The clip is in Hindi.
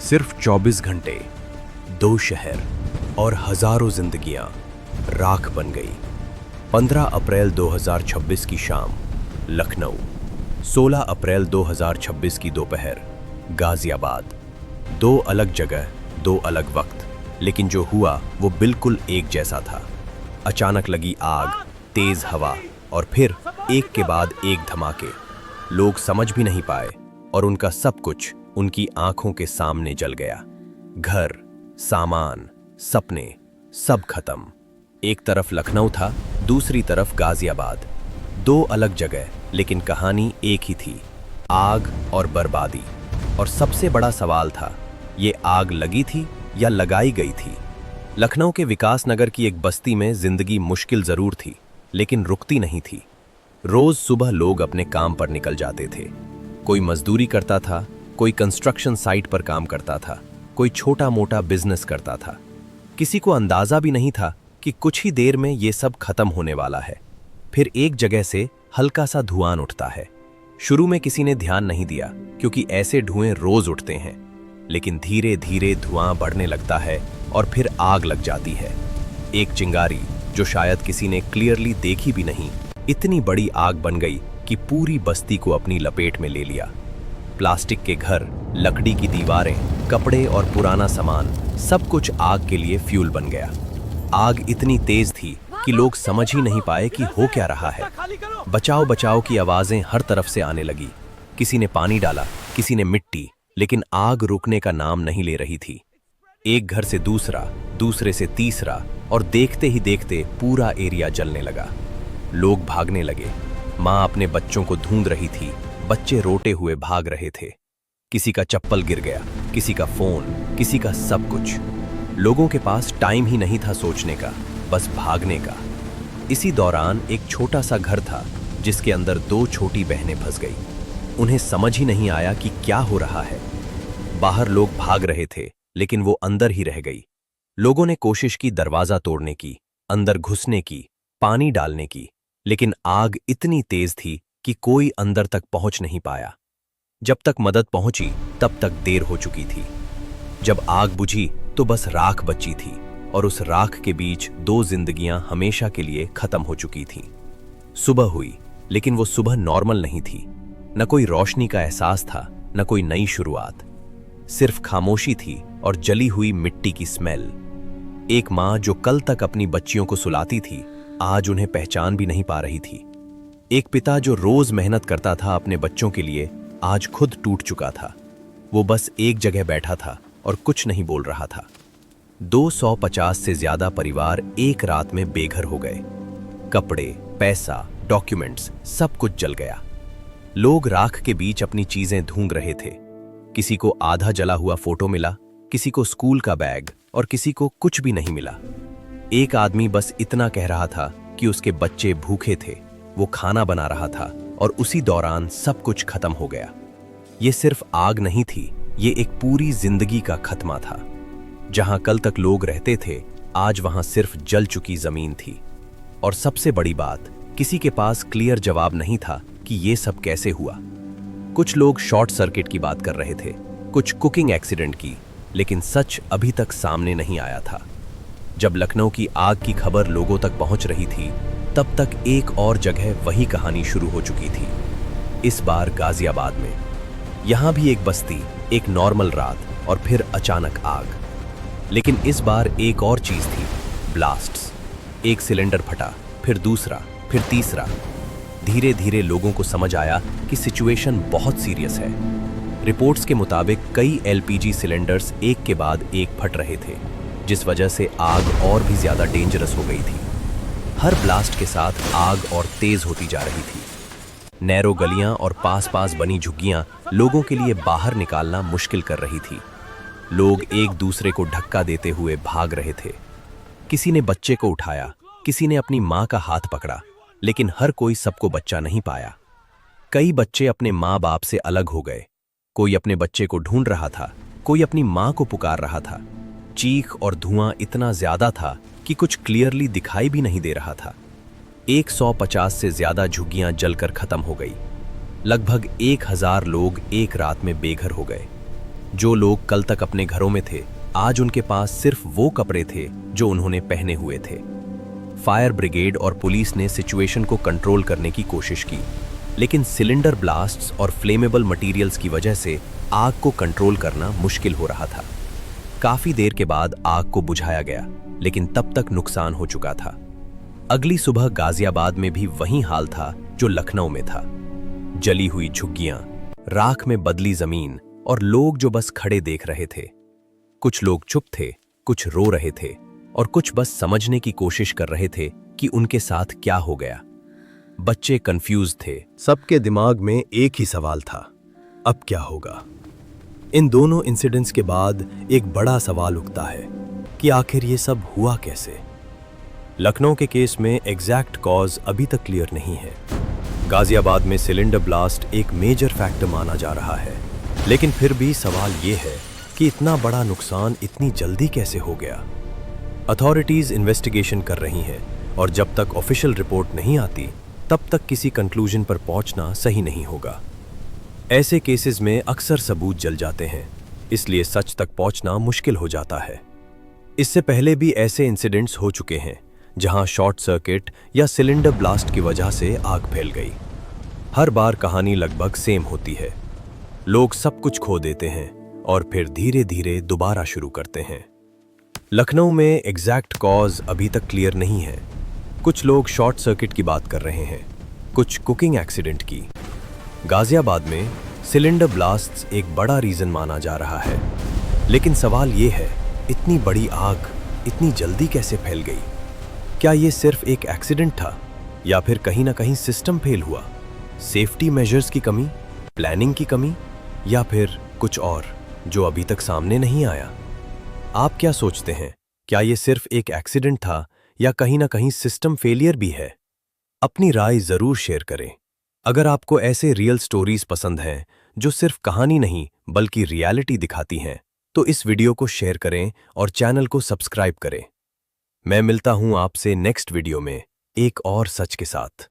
सिर्फ 24 घंटे, 2 शहर और हजारों जिंदगियां राख बन गई। 15 अप्रैल 2026 की शाम लखनऊ, 16 अप्रैल 2026 की दोपहर गाजियाबाद। 2 अलग जगह, 2 अलग वक्त, लेकिन जो हुआ वो बिल्कुल एक जैसा था। अचानक लगी आग, तेज हवा और फिर एक के बाद एक धमाके। लोग समझ भी नहीं पाए और उनका सब कुछ उनकी आंखों के सामने जल गया। घर, सामान, सपने, सब खत्म। एक तरफ लखनऊ था, दूसरी तरफ गाजियाबाद। 2 अलग जगह, लेकिन कहानी एक ही थी, आग और बर्बादी। और सबसे बड़ा सवाल था, ये आग लगी थी या लगाई गई थी? लखनऊ के विकास नगर की एक बस्ती में जिंदगी मुश्किल जरूर थी, लेकिन रुकती नहीं थी। रोज सुबह लोग अपने काम पर निकल जाते थे। कोई मजदूरी करता था, कोई कंस्ट्रक्शन साइट पर काम करता था, कोई छोटा मोटा बिजनेस करता था। किसी को अंदाजा भी नहीं था कि कुछ ही देर में ये सब खत्म होने वाला है। फिर एक जगह से हल्का सा धुआं उठता है। शुरू में किसी ने ध्यान नहीं दिया, क्योंकि ऐसे धुएं रोज उठते हैं। लेकिन धीरे धीरे धुआं बढ़ने लगता है और फिर आग लग जाती है। एक चिंगारी जो शायद किसी ने क्लियरली देखी भी नहीं, इतनी बड़ी आग बन गई कि पूरी बस्ती को अपनी लपेट में ले लिया। प्लास्टिक के घर, लकड़ी की दीवारें, कपड़े और पुराना सामान, सब कुछ आग के लिए फ्यूल बन गया। आग इतनी तेज थी कि लोग समझ ही नहीं पाए कि हो क्या रहा है। बचाओ बचाओ की आवाजें हर तरफ से आने लगी। किसी ने पानी डाला, किसी ने मिट्टी, लेकिन आग रुकने का नाम नहीं ले रही थी। एक घर से दूसरा, दूसरे से तीसरा, और देखते ही देखते पूरा एरिया जलने लगा। लोग भागने लगे। माँ अपने बच्चों को ढूंढ रही थी, बच्चे रोते हुए भाग रहे थे। किसी का चप्पल गिर गया, किसी का फोन, किसी का सब कुछ। लोगों के पास टाइम ही नहीं था सोचने का, बस भागने का। इसी दौरान एक छोटा सा घर था जिसके अंदर 2 छोटी बहनें फंस गई। उन्हें समझ ही नहीं आया कि क्या हो रहा है। बाहर लोग भाग रहे थे, लेकिन वो अंदर ही रह गई। लोगों ने कोशिश की दरवाजा तोड़ने की, अंदर घुसने की, पानी डालने की, लेकिन आग इतनी तेज थी कि कोई अंदर तक पहुंच नहीं पाया। जब तक मदद पहुंची तब तक देर हो चुकी थी। जब आग बुझी तो बस राख बची थी, और उस राख के बीच 2 जिंदगियां हमेशा के लिए खत्म हो चुकी थीं। सुबह हुई, लेकिन वो सुबह नॉर्मल नहीं थी। न कोई रोशनी का एहसास था, न कोई नई शुरुआत। सिर्फ खामोशी थी और जली हुई मिट्टी की स्मेल। एक माँ जो कल तक अपनी बच्चियों को सुलाती थी, आज उन्हें पहचान भी नहीं पा रही थी। एक पिता जो रोज मेहनत करता था अपने बच्चों के लिए, आज खुद टूट चुका था। वो बस एक जगह बैठा था और कुछ नहीं बोल रहा था। 250 से ज्यादा परिवार एक रात में बेघर हो गए। कपड़े, पैसा, डॉक्यूमेंट्स, सब कुछ जल गया। लोग राख के बीच अपनी चीजें ढूंढ रहे थे। किसी को आधा जला हुआ फोटो मिला, किसी को स्कूल का बैग, और किसी को कुछ भी नहीं मिला। एक आदमी बस इतना कह रहा था कि उसके बच्चे भूखे थे, वो खाना बना रहा था, और उसी दौरान सब कुछ खत्म हो गया। ये सिर्फ आग नहीं थी, ये एक पूरी जिंदगी का खत्मा था। जहां कल तक लोग रहते थे, आज वहां सिर्फ जल चुकी जमीन थी। और सबसे बड़ी बात, किसी के पास क्लियर जवाब नहीं था कि ये सब कैसे हुआ। कुछ लोग शॉर्ट सर्किट की बात कर रहे थे, कुछ कुकिंग एक्सीडेंट की, लेकिन सच अभी तक सामने नहीं आया था। जब लखनऊ की आग की खबर लोगों तक पहुंच रही थी, तब तक एक और जगह वही कहानी शुरू हो चुकी थी। इस बार गाजियाबाद में। यहां भी एक बस्ती, एक नॉर्मल रात, और फिर अचानक आग। लेकिन इस बार एक और चीज थी, ब्लास्ट्स। एक सिलेंडर फटा, फिर दूसरा, फिर तीसरा। धीरे धीरे लोगों को समझ आया कि सिचुएशन बहुत सीरियस है। रिपोर्ट्स के मुताबिक कई एलपीजी सिलेंडर्स एक के बाद एक फट रहे थे, जिस वजह से आग और भी ज्यादा डेंजरस हो गई थी। हर ब्लास्ट के साथ आग और तेज होती जा रही थी। नैरो गलियां और पास पास बनी झुग्गियां लोगों के लिए बाहर निकालना मुश्किल कर रही थी। लोग एक दूसरे को धक्का देते हुए भाग रहे थे। किसी ने बच्चे को उठाया, किसी ने अपनी माँ का हाथ पकड़ा, लेकिन हर कोई सबको बच्चा नहीं पाया। कई बच्चे अपने माँ बाप से अलग हो गए। कोई अपने बच्चे को ढूंढ रहा था, कोई अपनी माँ को पुकार रहा था। चीख और धुआं इतना ज्यादा था कि कुछ क्लियरली दिखाई भी नहीं दे रहा था। 150 से ज्यादा झुग्गियां जलकर खत्म हो गई। लगभग 1000 लोग एक रात में बेघर हो गए। जो लोग कल तक अपने घरों में थे, आज उनके पास सिर्फ वो कपड़े थे जो उन्होंने पहने हुए थे। फायर ब्रिगेड और पुलिस ने सिचुएशन को कंट्रोल करने की कोशिश की, लेकिन सिलेंडर ब्लास्ट्स और फ्लेमेबल मटेरियल्स की वजह से आग को कंट्रोल करना मुश्किल हो रहा था। काफी देर के बाद आग को बुझाया गया, लेकिन तब तक नुकसान हो चुका था। अगली सुबह गाजियाबाद में भी वही हाल था जो लखनऊ में था। जली हुई झुग्गियां, राख में बदली जमीन और लोग जो बस खड़े देख रहे थे। कुछ लोग चुप थे, कुछ रो रहे थे और कुछ बस समझने की कोशिश कर रहे थे कि उनके साथ क्या हो गया। बच्चे कंफ्यूज थे, सबके दिमाग में एक ही सवाल था, अब क्या होगा। इन दोनों इंसिडेंट्स के बाद एक बड़ा सवाल उठता है कि आखिर ये सब हुआ कैसे। लखनऊ के केस में एग्जैक्ट कॉज अभी तक क्लियर नहीं है। गाजियाबाद में सिलेंडर ब्लास्ट एक मेजर फैक्टर माना जा रहा है, लेकिन फिर भी सवाल ये है कि इतना बड़ा नुकसान इतनी जल्दी कैसे हो गया। अथॉरिटीज इन्वेस्टिगेशन कर रही हैं और जब तक ऑफिशियल रिपोर्ट नहीं आती तब तक किसी कंक्लूजन पर पहुंचना सही नहीं होगा। ऐसे केसेस में अक्सर सबूत जल जाते हैं, इसलिए सच तक पहुंचना मुश्किल हो जाता है। इससे पहले भी ऐसे इंसिडेंट्स हो चुके हैं जहां शॉर्ट सर्किट या सिलेंडर ब्लास्ट की वजह से आग फैल गई। हर बार कहानी लगभग सेम होती है। लोग सब कुछ खो देते हैं और फिर धीरे धीरे दोबारा शुरू करते हैं। लखनऊ में एग्जैक्ट कॉज अभी तक क्लियर नहीं है। कुछ लोग शॉर्ट सर्किट की बात कर रहे हैं, कुछ कुकिंग एक्सीडेंट की। गाजियाबाद में सिलेंडर ब्लास्ट्स एक बड़ा रीजन माना जा रहा है, लेकिन सवाल ये है, इतनी बड़ी आग इतनी जल्दी कैसे फैल गई। क्या ये सिर्फ एक एक्सीडेंट था या फिर कहीं ना कहीं सिस्टम फेल हुआ, सेफ्टी मेजर्स की कमी, प्लानिंग की कमी, या फिर कुछ और जो अभी तक सामने नहीं आया। आप क्या सोचते हैं, क्या ये सिर्फ एक एक्सीडेंट था या कहीं ना कहीं सिस्टम फेलियर भी है? अपनी राय जरूर शेयर करें। अगर आपको ऐसे रियल स्टोरीज पसंद हैं जो सिर्फ कहानी नहीं बल्कि रियलिटी दिखाती हैं, तो इस वीडियो को शेयर करें और चैनल को सब्सक्राइब करें। मैं मिलता हूं आपसे नेक्स्ट वीडियो में एक और सच के साथ।